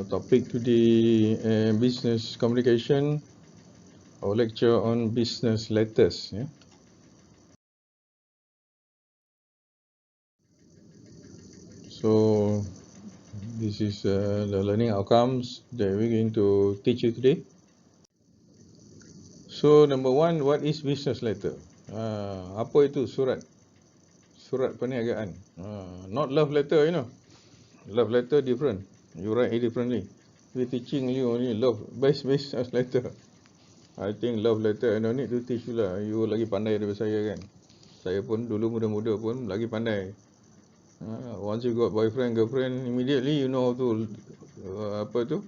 Topic today, business communication, or lecture on business letters. Yeah. So this is the learning outcomes that we're going to teach you today. So number one, what is business letter? Apa itu surat? Surat perniagaan. Not love letter, you know. Love letter different. You write it differently. We're teaching you only love business letter. I think love letter I don't need to teach you lah. You lagi pandai daripada saya kan. Saya pun dulu muda-muda pun lagi pandai. Once you got boyfriend, girlfriend, immediately you know how to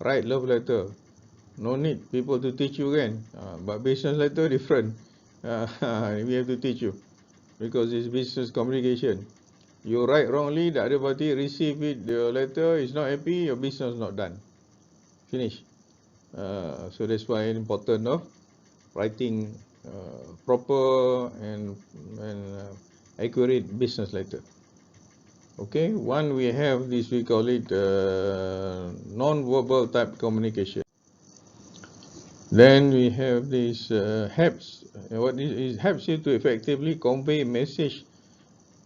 write love letter. No need people to teach you kan. But business letter different. We have to teach you because it's business communication. You write wrongly, the other party receive it, the letter is not happy, your business not done. Finish. So that's why it's important of writing proper and accurate business letter. Okay, one we have this, we call it non-verbal type communication. Then we have this helps. What is helps you to effectively convey a message,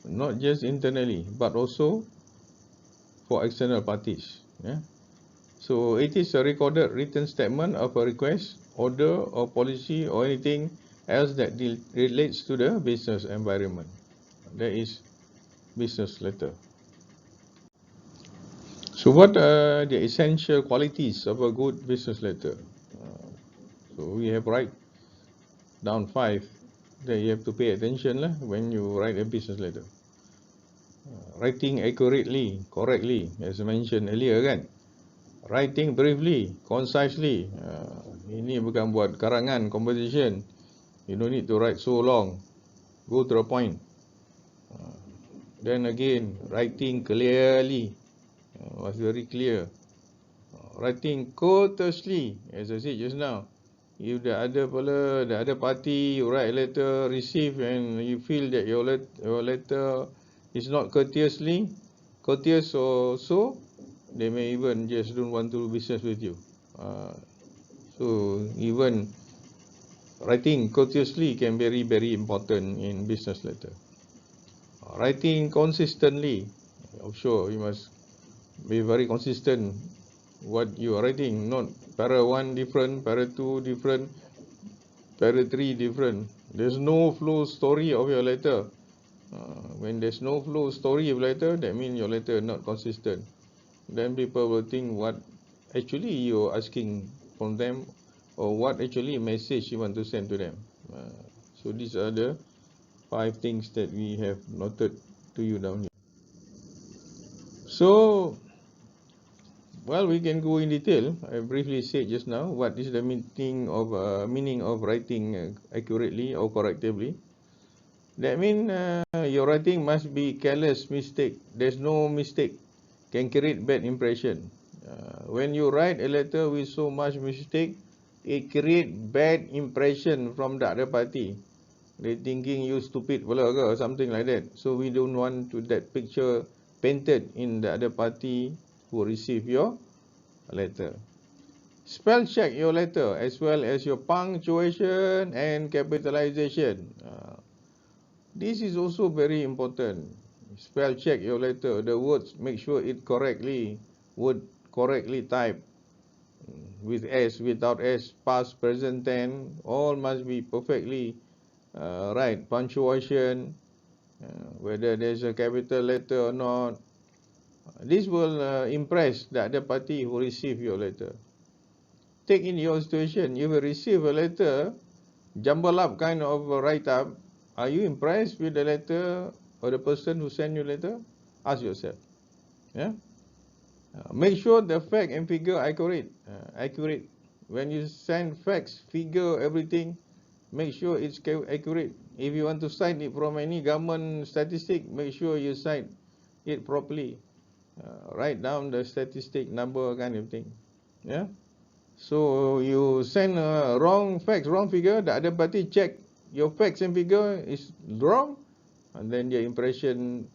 not just internally but also for external parties. Yeah. So it is a recorded written statement of a request, order, or policy, or anything else that relates to the business environment. That is business letter. So what are the essential qualities of a good business letter? So we have write down 5 that you have to pay attention lah when you write a business letter. Writing accurately, correctly, as I mentioned earlier kan. Writing briefly, concisely. Ini bukan buat karangan, composition. You don't need to write so long. Go to the point. Then again, writing clearly. Was very clear. Writing courteously, as I said just now. If the other party, you write a letter, receive, and you feel that your letter is not courteous or so, they may even just don't want to do business with you. So even writing courteously can be very, very important in business letter. Writing consistently, sure you must be very consistent what you are writing, not para 1 different, para 2 different, para 3 different. There's no flow story of your letter. When there's no flow story of letter, that means your letter not consistent. Then people will think what actually you're asking from them, or what actually message you want to send to them. So these are the 5 things that we have noted to you down here. So, well, we can go in detail. I briefly said just now what is the meaning of writing accurately or correctly. That means your writing must be careless mistake. There's no mistake can create bad impression. When you write a letter with so much mistake, it create bad impression from the other party. They thinking you stupid pula ke, or something like that. So we don't want to that picture painted in the other party who receive your letter. Spell check your letter as well as your punctuation and capitalization. This is also very important. Spell check your letter. The words, make sure it word correctly typed. With S, without S, past, present tense, all must be perfectly right. Punctuation, whether there's a capital letter or not. This will impress the other party who receive your letter. Take in your situation, you will receive a letter, jumble up kind of write-up. Are you impressed with the letter or the person who sent you letter? Ask yourself. Yeah. Make sure the fact and figure accurate. When you send facts, figure, everything, make sure it's accurate. If you want to cite it from any government statistic, make sure you cite it properly. Write down the statistic number kind of thing. Yeah. So you send wrong facts, wrong figure, the other party check your facts and figure is wrong, and then the impression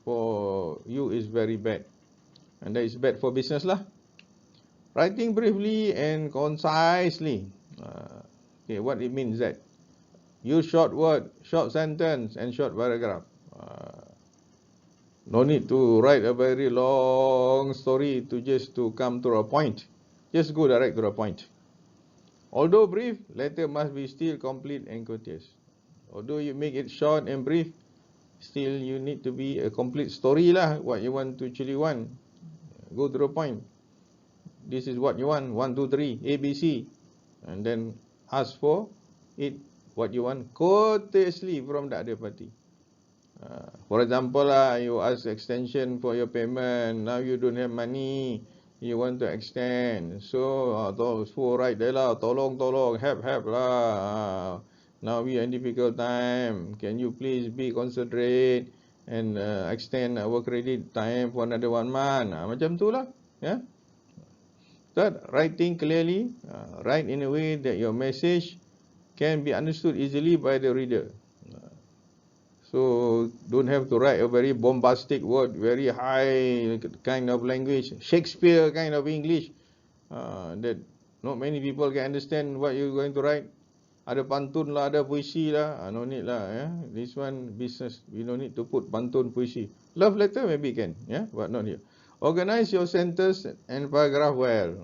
for you is very bad, and that is bad for business lah. Writing briefly and concisely. Okay, what it means that use short word, short sentence, and short paragraph. No need to write a very long story to just to come to a point. Just go direct to the point. Although brief, letter must be still complete and courteous. Although you make it short and brief, still you need to be a complete story lah. What you want to actually want. Go to the point. This is what you want. 1, 2, 3, A, B, C. And then ask for it, what you want, courteously from the other party. For example lah, you ask extension for your payment. Now you don't have money. You want to extend. So, right there lah. Tolong, help lah. Now we are in difficult time. Can you please be considerate and extend our credit time for another 1 month. Macam tu lah. Yeah. Third, writing clearly. Write in a way that your message can be understood easily by the reader. So don't have to write a very bombastic word, very high kind of language, Shakespeare kind of English, that not many people can understand what you're going to write. Ada pantun lah, ada puisi lah, no need lah. Yeah? This one business, we don't need to put pantun puisi. Love letter maybe can, yeah, but not here. Organize your sentence and paragraph well.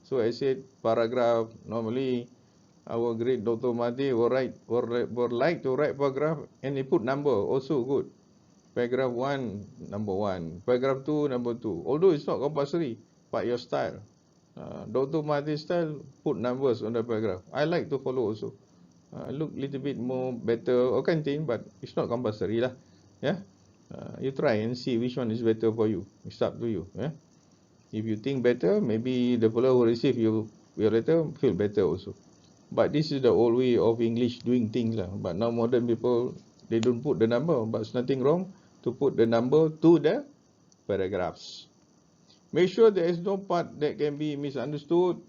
So I said paragraph normally. Our great Dr. Mahdi will like to write paragraph and they put number, also good. Paragraph 1, number 1. Paragraph 2, number 2. Although it's not compulsory, but your style. Dr. Mahdi style, put numbers on the paragraph. I like to follow also. Look little bit more better or contain, but it's not compulsory lah. Yeah. You try and see which one is better for you. It's up to you. Yeah. If you think better, maybe the fellow who receive your letter feel better also. But this is the old way of English doing things lah. But now modern people, they don't put the number. But it's nothing wrong to put the number to the paragraphs. Make sure there is no part that can be misunderstood.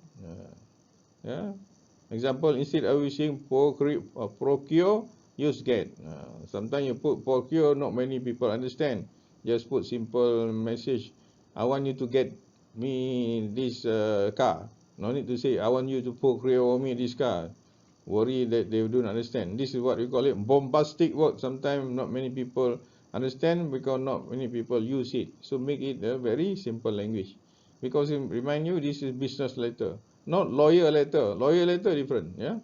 Yeah. Example, instead of using procure, use get. Sometimes you put procure, not many people understand. Just put simple message. I want you to get me this car. No need to say, I want you to procure me this car. Worry that they don't understand. This is what we call it bombastic word. Sometimes not many people understand because not many people use it. So make it a very simple language. Because it remind you, this is business letter, not lawyer letter. Lawyer letter different. Yeah.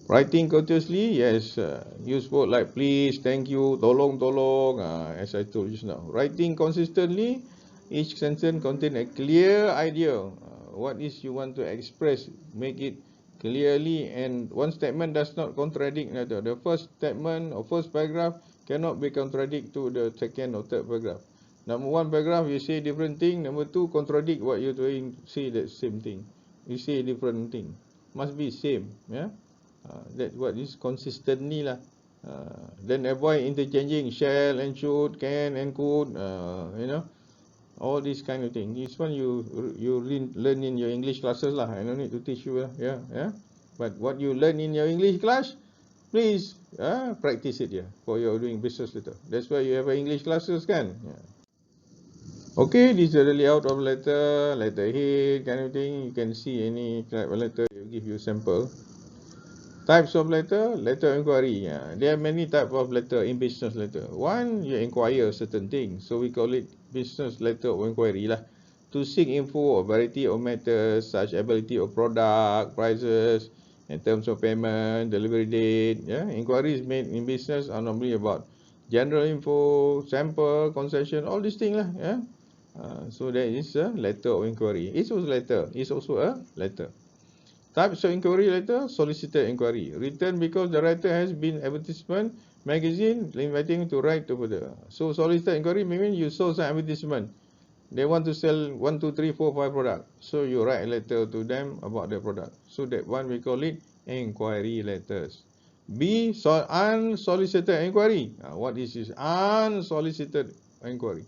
Writing courteously, yes. Use word like please, thank you, tolong. As I told you just now. Writing consistently, each sentence contain a clear idea. What is you want to express, make it clearly, and one statement does not contradict another. The first statement or first paragraph cannot be contradict to the second or third paragraph. Number 1 paragraph, you say different thing. Number 2, contradict what you're doing, say the same thing. You say different thing. Must be same. Yeah. That what is consistently lah. Then avoid interchanging shall and should, can and could. You know, all these kind of thing. This one you learn in your English classes lah. I don't need to teach you lah. Yeah. But what you learn in your English class, please practice it here for your doing business letter. That's why you have English classes kan. Yeah. Okay, this is the layout of letter head kind of thing. You can see any type of letter. It will give you sample. Types of letter inquiry. There are many types of letter in business letter. One, you inquire certain things, so we call it business letter of inquiry lah. To seek info or variety of matters such ability of product, prices, in terms of payment, delivery date. Yeah, inquiries made in business are normally about general info, sample, concession, all these things lah. Yeah. So that is a letter of inquiry. It's also a letter. Types of inquiry letter, solicited inquiry. Written because the writer has been advertisement, magazine, inviting to write to further. So solicited inquiry means you saw some advertisement. They want to sell 1, 2, 3, 4, 5 products. So you write a letter to them about the product. So that one we call it inquiry letters. B, unsolicited inquiry. What is this? Unsolicited inquiry.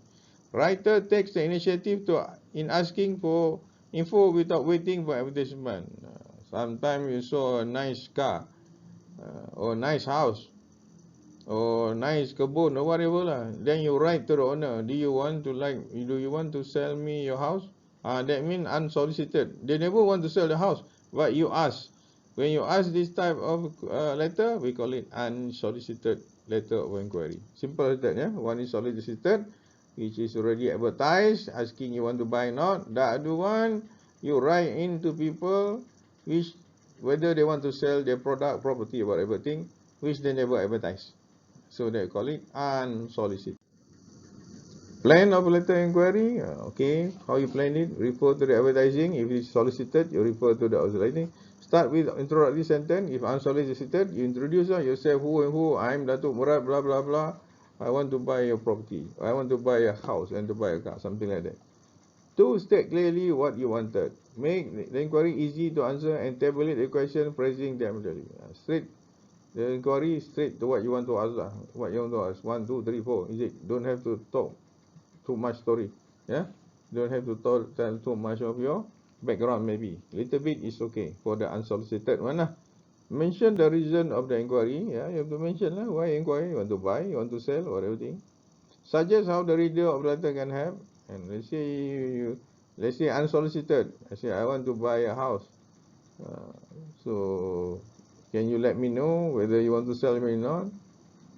Writer takes the initiative in asking for info without waiting for advertisement. Sometimes you saw a nice car or a nice house. or nice kebun or whatever lah. Then you write to the owner, do you want to sell me your house? That means unsolicited. They never want to sell the house, but you ask. When you ask this type of letter, we call it unsolicited letter of inquiry. Simple as that, yeah. One is solicited, which is already advertised, asking you want to buy or not. The other one, you write into people, which whether they want to sell their product, property, or whatever thing, which they never advertise. So they call it unsolicited. Plan of letter inquiry, okay, how you plan it, refer to the advertising. If it's solicited, you refer to the advertising. Start with introductory sentence. If unsolicited, you introduce yourself, who and who, I'm Dato Murad, blah blah blah. I want to buy a property. I want to buy a house and to buy a car, something like that. To state clearly what you wanted. Make the inquiry easy to answer and tabulate the question phrasing them. Straight the inquiry straight to what you want to ask. What you want to ask. 1, 2, 3, 4. Is it? Don't have to talk too much story. Yeah? Don't have to tell too much of your background maybe. Little bit is okay for the unsolicited one. Mention the reason of the inquiry. Yeah, you have to mention why inquiry. You want to buy, you want to sell, or everything. Suggest how the reader of the letter can help. And let's say unsolicited. I say I want to buy a house. So can you let me know whether you want to sell me or not?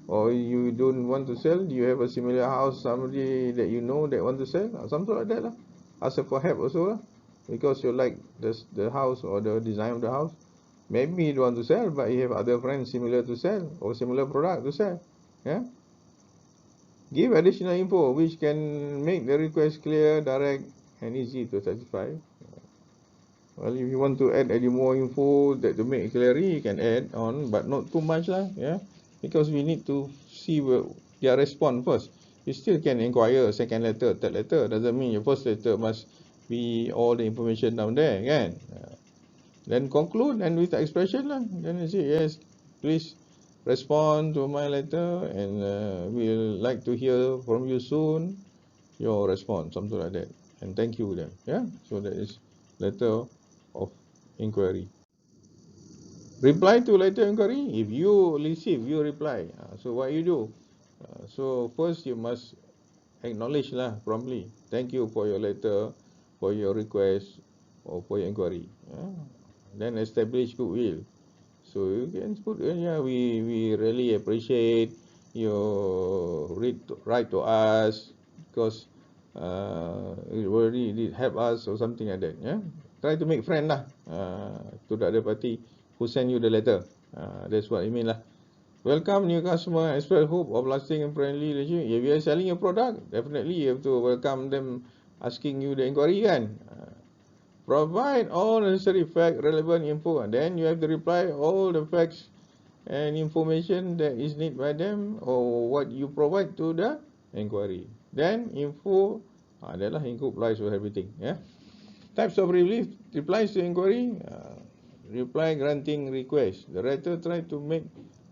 Or you don't want to sell? Do you have a similar house, somebody that you know that want to sell? Something like that. Ask for help also. Because you like the house or the design of the house. Maybe you don't want to sell, but you have other friends similar to sell or similar product to sell. Yeah. Give additional info which can make the request clear, direct, and easy to satisfy. Well, if you want to add any more info that to make it clear, you can add on, but not too much yeah. Because we need to see their response first. You still can inquire a second letter, third letter. Doesn't mean your first letter must be all the information down there, kan? Then conclude and with the expression Then you say yes, please respond to my letter, and we'll like to hear from you soon. Your response, something like that, and thank you then. Yeah. So that is letter of inquiry. Reply to letter inquiry. If you receive, you reply. So what you do? So first you must acknowledge promptly. Thank you for your letter, for your request, or for your inquiry. Then establish goodwill. So you can put we really appreciate your write to us, because it really did help us or something like that. Yeah, try to make friend to the other party who send you the letter. That's what I mean Welcome new customer, express hope of lasting and friendly relationship. If you are selling a product, definitely you have to welcome them asking you the inquiry kan. Provide all necessary fact, relevant info, and then you have to reply all the facts and information that is needed by them or what you provide to the inquiry. Then info adalah info applies for everything. Yeah. Types of relief replies to inquiry. Reply granting request. The writer try to make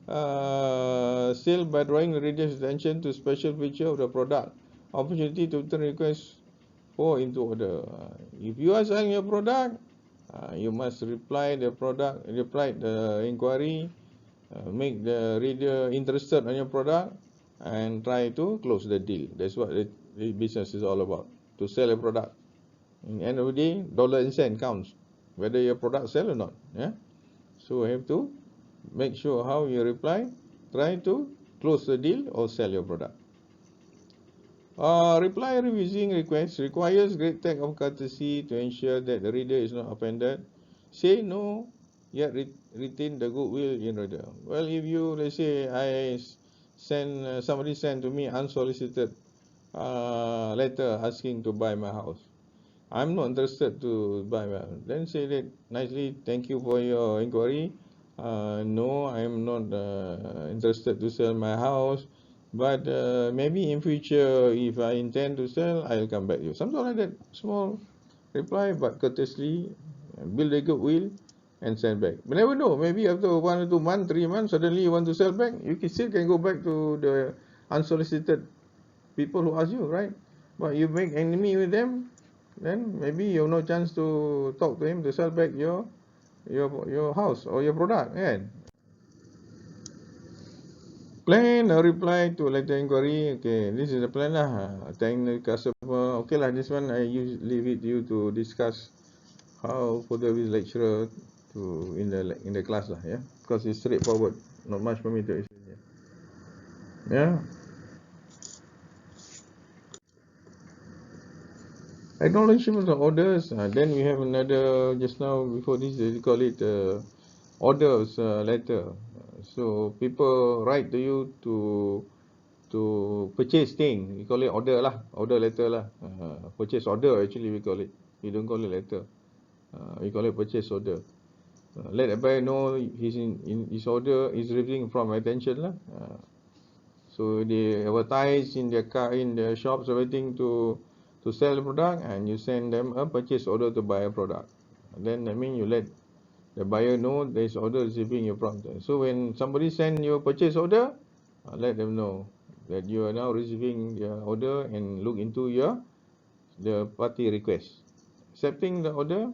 sale by drawing the reader's attention to special feature of the product. Opportunity to turn request for into order. If you are selling your product, you must reply the inquiry, make the reader interested in your product, and try to close the deal. That's what the business is all about, to sell a product. In the end of the day, dollar and cent counts, whether your product sell or not. Yeah. So you have to make sure how you reply, try to close the deal or sell your product. Reply revising request requires great act of courtesy to ensure that the reader is not offended. Say no, yet retain the goodwill in reader. Well, if you, let's say, somebody send to me unsolicited letter asking to buy my house. I'm not interested to buy my house. Then say that nicely, thank you for your inquiry. No, I'm not interested to sell my house. But maybe in future, if I intend to sell, I'll come back to you. Something like that. Small reply, but courteously, build a goodwill, and send back. But never know. Maybe after 1 or 2 months, 3 months, suddenly you want to sell back. You still can go back to the unsolicited people who ask you, right? But you make enemy with them, then maybe you have no chance to talk to him to sell back your house or your product, kan? Plan a reply to letter inquiry. Okay, this is the plan lah. Thank the customer. Okay lah, this one I leave it you to discuss how further with lecturer to in the class lah. Yeah, because it's straightforward. Not much for me to explain. Yeah. Acknowledgement of orders. Then we have another just now before this they call it orders letter. So people write to you to purchase thing. We call it order lah, order letter lah. Purchase order actually we call it. We don't call it letter. We call it purchase order. Let the buyer know in his order is receiving from attention lah. So they advertise in their car, in their shops, everything to sell the product, and you send them a purchase order to buy a product. Then I mean you let the buyer know there is order receiving your product. So when somebody send you a purchase order, let them know that you are now receiving your order and look into the party request. Accepting the order,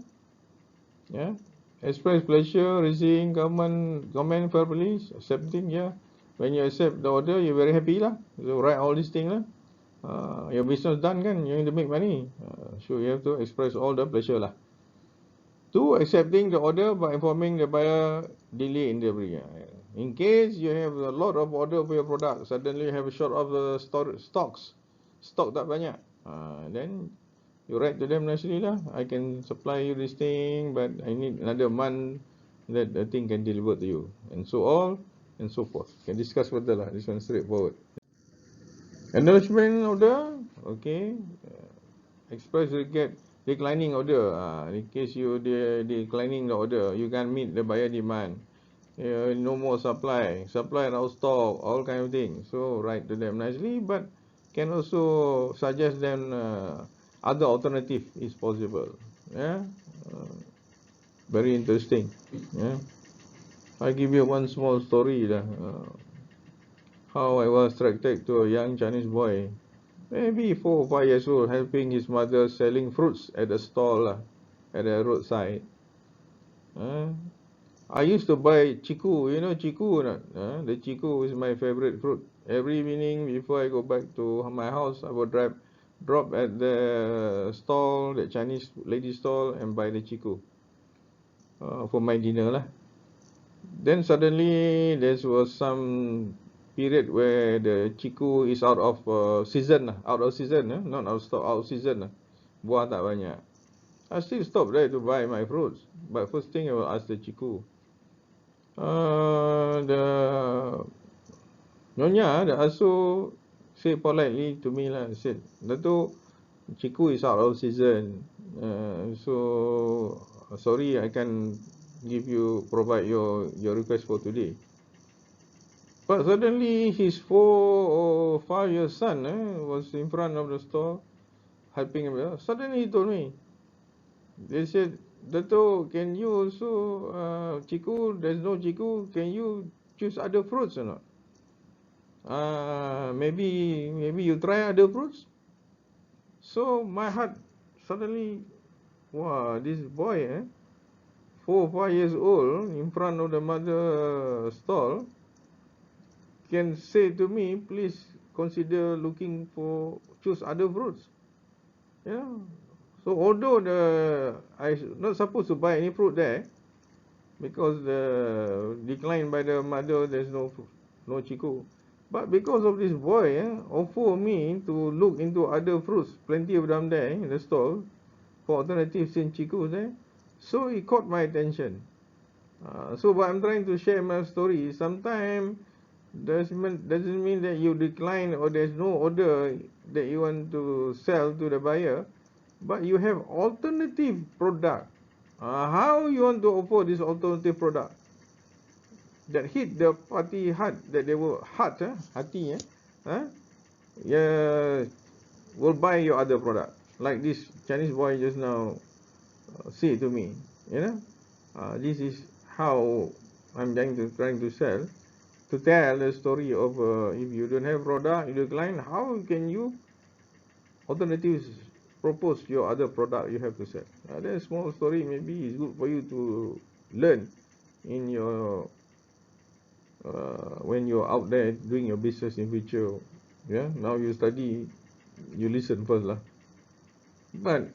yeah. Express pleasure receiving comment verbally, accepting, yeah. When you accept the order, you're very happy lah. So write all these things lah. Your business done kan, you need to make money. So you have to express all the pleasure lah. 2. Accepting the order by informing the buyer delay in delivery. In case you have a lot of order for your product, suddenly you have a short of the stock tak banyak. Then you write to them nicely lah. I can supply you this thing, but I need another month that the thing can deliver to you, and so on and so forth. Can discuss further lah. This one straightforward. Acknowledgement order, okay. Express regret declining order. In case you declining the order, you can't meet the buyer demand. No more supply out of stock, all kind of things. So write to them nicely, but can also suggest them other alternative is possible. Yeah, very interesting. Yeah, I give you one small story lah. How I was attracted to a young Chinese boy, maybe 4 or 5 years old, helping his mother selling fruits at the stall lah, at the roadside. I used to buy chiku. You know chiku or not? The chiku is my favorite fruit. Every evening before I go back to my house, I would drop at the stall, the Chinese lady stall, and buy the chiku for my dinner lah. Then suddenly there was some period where the chiku is out of season lah, not out of stock, out of season lah. Buah tak banyak. I still stop there to buy my fruits, but first thing I will ask the chiku. The Nyonya, the Asu, said politely to me lah, said, Dato, chiku is out of season, so sorry I can provide your request for today. But suddenly his 4 or 5 year son was in front of the store helping him. Suddenly he told me, they said, Dato, can you also chiku? There's no chiku. Can you choose other fruits or not? Maybe you try other fruits. So my heart suddenly, wow, this boy, 4 or 5 years old, in front of the mother stall, can say to me, please consider choose other fruits. Yeah. So although I not supposed to buy any fruit there, because the declined by the mother, there's no chiku. But because of this boy, offer me to look into other fruits, plenty of them there in the stall, for alternatives in chiku there. So it caught my attention. So what I'm trying to share my story, sometimes doesn't mean that you decline or there's no order that you want to sell to the buyer, but you have alternative product. How you want to offer this alternative product that hit the party heart, that they will hati, yeah, will buy your other product, like this Chinese boy just now say to me. This is how I'm trying to sell, to tell the story of if you don't have product, you decline, how can you alternatives propose your other product you have to sell. That small story maybe is good for you to learn in your when you're out there doing your business in future. Yeah, now you study, you listen first lah. But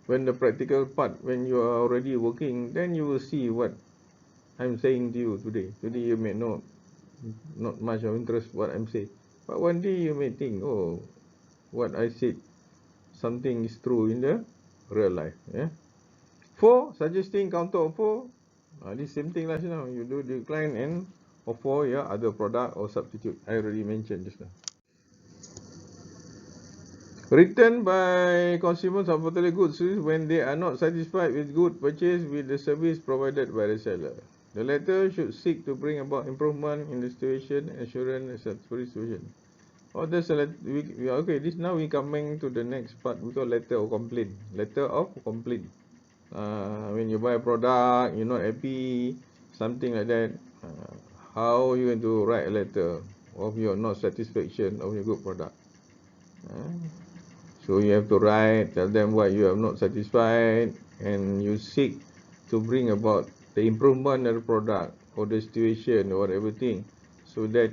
when the practical part, when you are already working, then you will see what I'm saying to you today. Today you may not much of interest what I'm saying, but one day you may think, oh, what I said, something is true in the real life. Yeah. 4, suggesting counter offer. This same thing lah now. You do decline and offer yeah other product or substitute. I already mentioned just now. Return by consumers of particular goods when they are not satisfied with good purchase with the service provided by the seller. The latter should seek to bring about improvement in the situation, assurance a satisfactory situation. Oh, that's a okay. This now we coming to the next part. We call letter of complaint. Letter of complaint. When you buy a product, you're not happy, something like that. How you going to write a letter of your not satisfaction of your good product? So you have to write, tell them why you are not satisfied, and you seek to bring about the improvement of the product or the situation or everything, so that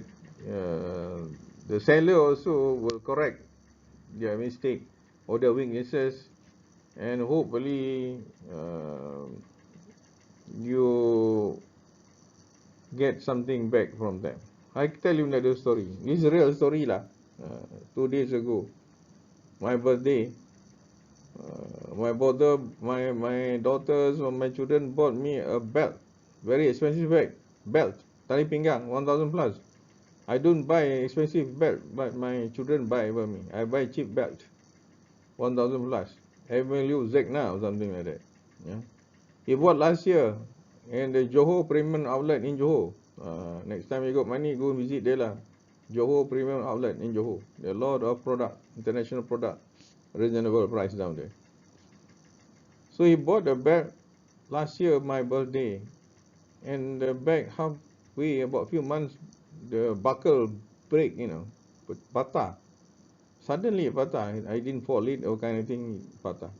the seller also will correct their mistake or their weaknesses, and hopefully you get something back from them. I tell you another story. This is a real story lah. 2 days ago, my birthday. My daughters or my children bought me a belt, very expensive belt, tali pinggang, 1,000 plus. I don't buy expensive belt, but my children buy for me. I buy cheap belt, 1,000 plus. MLU Zegna or something like that. Yeah. He bought last year in the Johor Premium Outlet in Johor. Next time you got money, go visit there lah. Johor Premium Outlet in Johor. There are a lot of product, international product, reasonable price down there. So he bought the bag last year, my birthday, and the bag halfway, about a few months, the buckle break, patah. Suddenly patah. I didn't fall it or kind of thing, patah.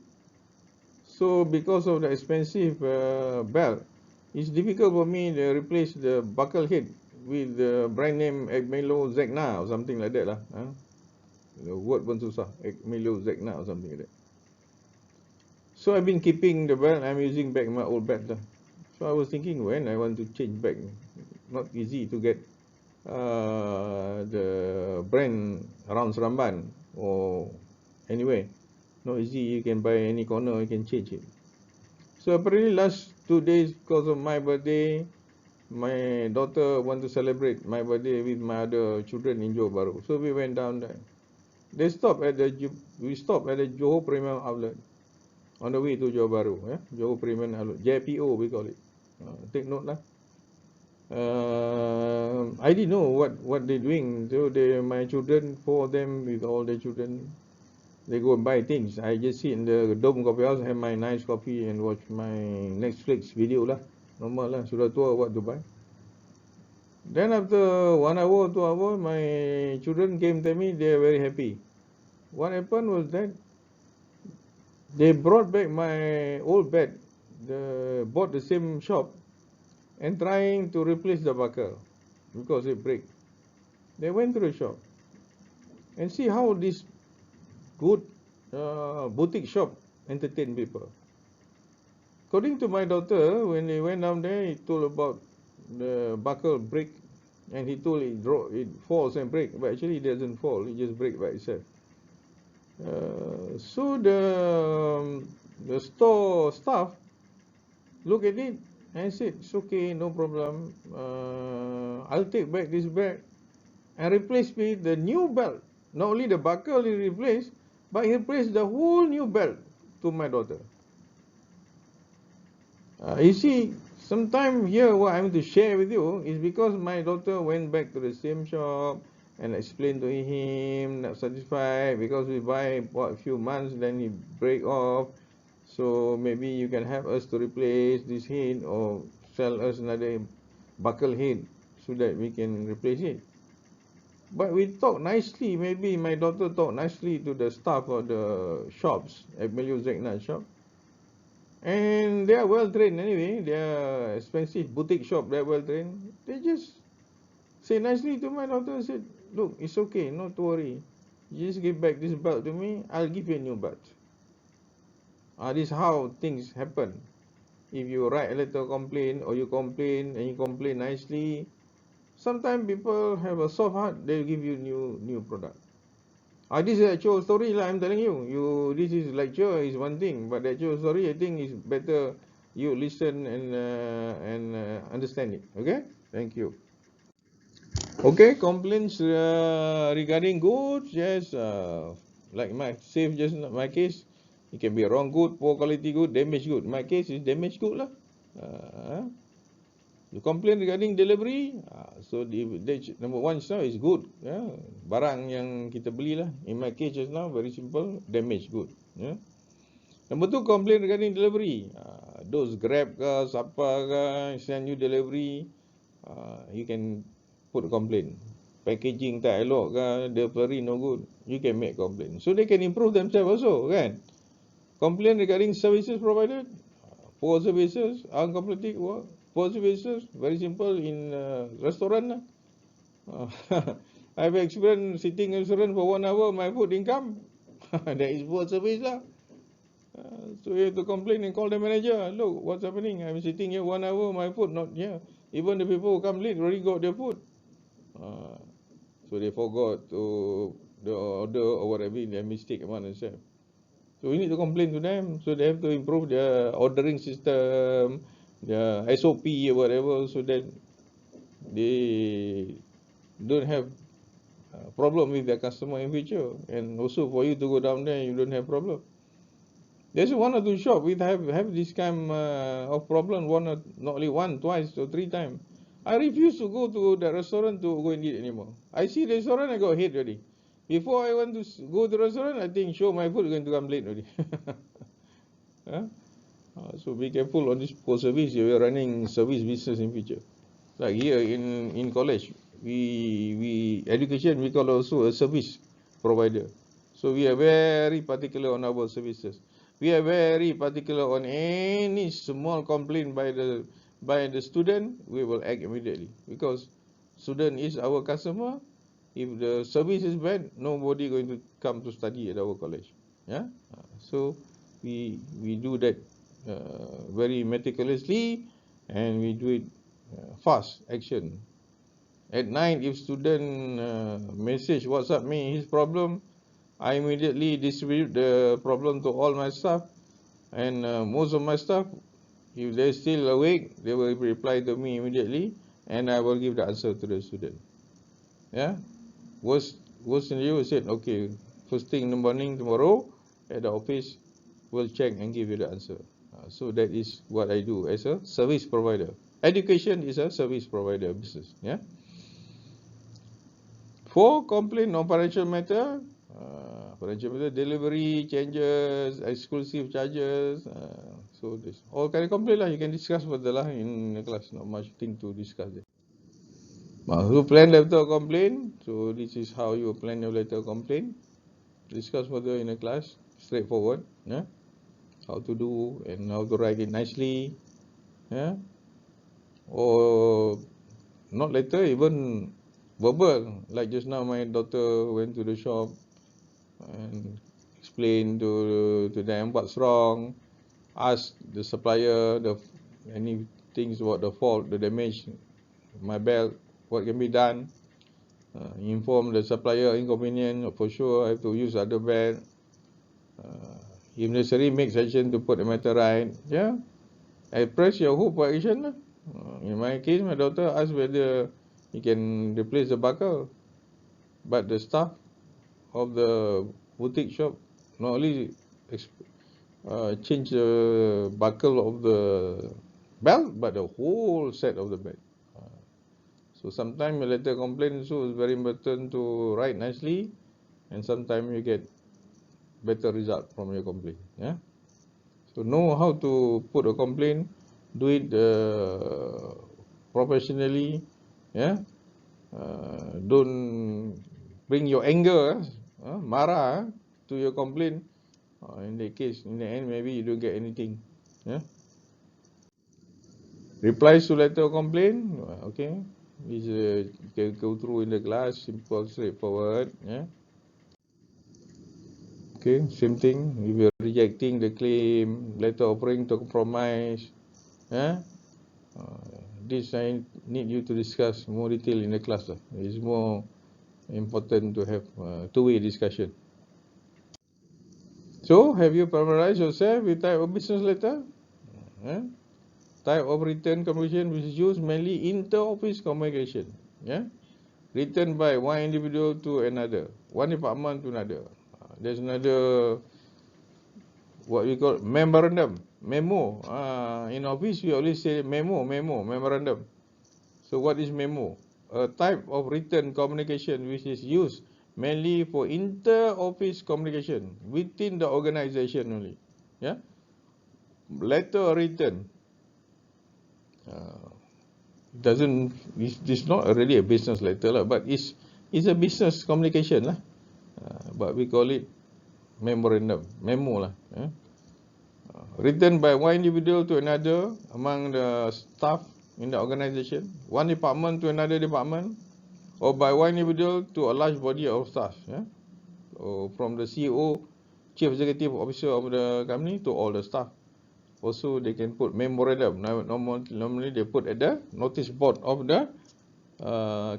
So because of the expensive belt, it's difficult for me to replace the buckle head with the brand name Egmelo Zegna or something like that lah. The word pun susah, Egmelo Zegna or something like that. So I've been keeping the belt. I'm using back my old belt. So I was thinking when I want to change back. Not easy to get the brand around Seramban or anywhere. Not easy. You can buy any corner. You can change it. So apparently last 2 days, because of my birthday, my daughter want to celebrate my birthday with my other children in Johor Bahru. So we went down there. We stopped at the Johor Premium Outlet. On the way to Johor Bahru, Johor Premium Outlet, JPO we call it. Take note lah. I didn't know what they're doing. So my children, 4 of them with all the children, they go and buy things. I just sit in the dome coffee house, have my nice coffee and watch my Netflix video lah. Normal lah, sudah tua what to buy. Then after 1 hour, 2 hours, my children came to me, they are very happy. What happened was that they brought back my old bed, bought the same shop, and trying to replace the buckle because it break. They went to the shop and see how this good boutique shop entertain people. According to my daughter, when they went down there, he told about the buckle break, and he told it falls and break, but actually it doesn't fall, it just break by itself. So the store staff look at it and said, it's okay, no problem. I'll take back this bag and replace with the new belt. Not only the buckle he replaced, but he replaced the whole new belt to my daughter. You see, sometime here what I'm to share with you is because my daughter went back to the same shop and explained to him, not satisfied because we buy for a few months, then he break off. So maybe you can help us to replace this head or sell us another buckle head so that we can replace it. But we talk nicely. Maybe my daughter talk nicely to the staff of the shops at Melu Zegna shop. And they are well trained anyway. They are expensive boutique shop. They are well trained. They just Say nicely to my daughter, said, look, it's okay, not to worry. You just give back this belt to me, I'll give you a new belt. This is how things happen. If you write a letter complaint or you complain and you complain nicely, sometimes people have a soft heart, they'll give you new product. This is actual story lah, I'm telling you. This is lecture is one thing, but the actual story I think is better you listen and understand it. Okay? Thank you. Okay, complaints regarding goods, yes, like my save just my case, it can be wrong good, poor quality good, damaged good. My case is damaged good lah. Uh, you complain regarding delivery, so number one now is good, barang yang kita beli lah. In my case just now, very simple, damaged good. Number two, complain regarding delivery. Those Grab ke, siapa ke, send you delivery, you can put a complaint. Packaging tak elok ke, delivery no good, you can make complaint. So they can improve themselves also, kan? Complain regarding services provided, poor services, uncompleted work, poor services, very simple in restaurant lah. I've experienced sitting in restaurant for 1 hour, my food didn't come. That is poor service lah. So you have to complain and call the manager. Look, what's happening? I'm sitting here 1 hour, my food not here. Even the people who come late already got their food. So they forgot to the order or whatever, their mistake among themselves. So we need to complain to them. So they have to improve their ordering system, their SOP or whatever, so that they don't have problem with their customer in future. And also for you to go down there, you don't have problem. There's one or two shop we have this kind of problem, not only one, twice or three times. I refuse to go to the restaurant to go and eat anymore. I see the restaurant, I got hate already. Before I want to go to the restaurant, I think sure my food is going to come late already. So be careful on this poor service. You are running service business in future. Like here in college, we education we call also a service provider. So we are very particular on our services. We are very particular on any small complaint by the student, we will act immediately, because student is our customer. If the service is bad, nobody going to come to study at our college. So we do that very meticulously, and we do it fast action. At night, if student message WhatsApp me his problem, I immediately distribute the problem to all my staff, and most of my staff, if they're still awake, they will reply to me immediately, and I will give the answer to the student. Worst scenario, said, okay, first thing in the morning tomorrow at the office, we'll check and give you the answer. So that is what I do as a service provider. Education is a service provider business. For complaint on financial matter, delivery changes, exclusive charges. So this all kind of complaint lah. You can discuss further lah in the class. Not much thing to discuss there. So plan letter complaint. So this is how you plan your letter complaint. Discuss further in the class. Straightforward. How to do and how to write it nicely. Or not letter, even verbal. Like just now, my daughter went to the shop and explain to them what's wrong, ask the supplier any things about the fault, the damage, my belt, what can be done, inform the supplier inconvenient, for sure I have to use other belt, if necessary make suggestion to put the matter right. I press your hope for action. In my case, my daughter asked whether he can replace the buckle, but the staff of the boutique shop not only change the buckle of the belt, but the whole set of the belt. So sometimes a letter complaint, so it's very important to write nicely, and sometimes you get better result from your complaint. So know how to put a complaint, do it professionally. Don't bring your anger, marah to your complaint. In that case, in the end, maybe you don't get anything. Replies to letter complaint. Okay. Is can go through in the class, simple, straightforward. Yeah. Okay, same thing. If you're rejecting the claim, letter offering to compromise, yeah. This I need you to discuss more detail in the class. It's more important to have two-way discussion. So, have you familiarized yourself with type of business letter? Yeah? Type of written communication which is used mainly inter-office communication. Yeah? Written by one individual to another, one department to another. There's another, what we call memorandum, memo. In office, we always say memorandum. So what is memo? A type of written communication which is used mainly for inter-office communication within the organization only. Yeah? Letter or written. Uh, doesn't it's not really a business letter lah, but it's a business communication lah. But we call it memorandum, memo lah. Written by one individual to another among the staff in the organization, one department to another department, or by one individual to a large body of staff. Yeah? Or from the CEO, chief executive officer of the company, to all the staff. Also, they can put memorandum. Normally they put at the notice board of the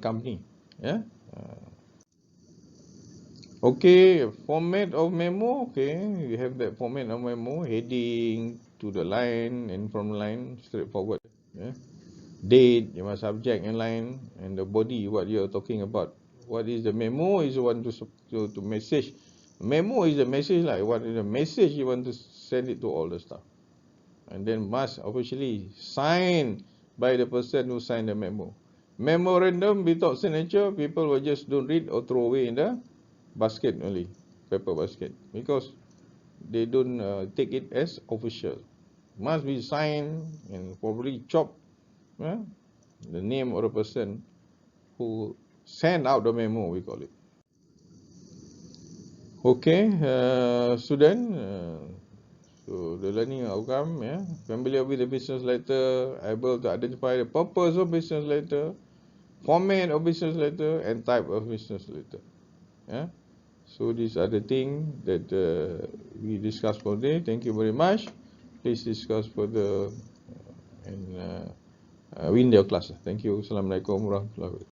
company. Yeah. Okay, format of memo. Okay, you have that format of memo, heading to the line, and from line straightforward. Yeah. Date, you must subject and line, and the body what you are talking about. What is the memo? Is you want to message. Memo is the message, like what is the message you want to send it to all the staff, and then must officially sign by the person who signed the memo. Memorandum without signature, people will just don't read or throw away in the basket only, paper basket, because they don't take it as official. Must be signed and probably chopped, the name of the person who sent out the memo, we call it. Okay, student. So the learning outcome, yeah, familiar with the business letter, able to identify the purpose of business letter, format of business letter, and type of business letter. Yeah. So these are the things that we discussed for today. Thank you very much. Please discuss further and win your class. Thank you. Assalamualaikum warahmatullahi wabarakatuh.